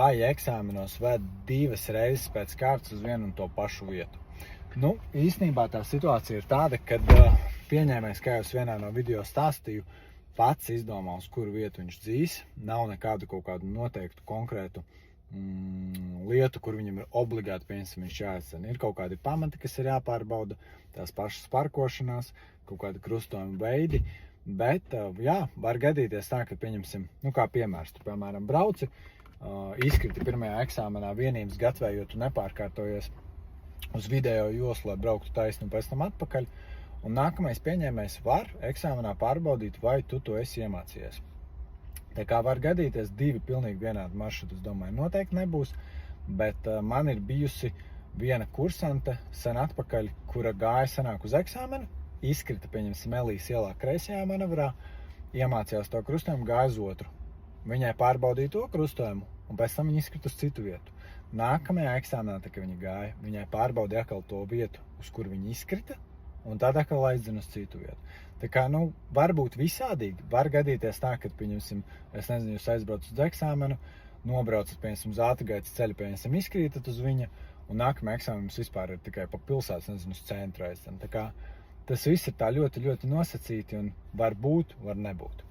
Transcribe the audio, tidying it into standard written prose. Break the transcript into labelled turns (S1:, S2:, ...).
S1: Vai eksāmenos ved 2 reizes pēc kārtas uz vienu un to pašu vietu. Nu, īstenībā tā situācija ir tāda, kad pieņēmējs, kā jau es vienā no video stāstīju, pats izdomā, uz kuru vietu viņš dzīs. Nav nekādu kaut kādu noteiktu konkrētu lietu, kur viņam ir obligāti, pieņemsim, viņš jāatcena. Ir kaut kādi pamati, kas ir jāpārbauda, tās pašas parkošanās, kaut kādi krustojuma veidi, bet, jā, var gadīties tā, ka pieņemsim, kā piemērs, tu, piemēram, brauci, izkriti pirmajā eksāmenā vienības gatavē, jo tu nepārkārtojies uz video joslu, lai brauktu taisni un pēc tam atpakaļ. Un nākamais pieņēmējs var eksāmenā pārbaudīt, vai tu to esi iemācījies. Tā kā var gadīties 2 pilnīgi vienādi maršruti, es domāju, noteikti nebūs, bet man ir bijusi viena kursante sen atpakaļ, kura gāja senāk uz eksāmenu, izkrita, pieņemsim, Elijas ielā kreisajā manevrā, iemācījās to krustojumu, gāja uz otru. Viņai pārbaudīja to krustojumu, un pēc tam viņa izkrita uz citu vietu. Nākamajā eksāmenā, tā kā viņa gāja, viņai pārbaudīja atkal to vietu, uz kur viņa izkrita, un tad atkal aizdzina uz citu vietu. Tā kā, var būt visādīgi. Var gadīties tā, kad, pieņemsim, es nezinu, jūs aizbraucat uz eksāmenu, nobraucat, pieņemsim, uz ātrgaitas ceļu, pieņemsim, izkrītat uz viņa, un nākamajā eksāmenā vispār ir tikai pa pilsētas, nezinu, uz centru aizdzina. Tā kā tas viss ir tā ļoti, ļoti nosacīti, un var būt, var nebūt.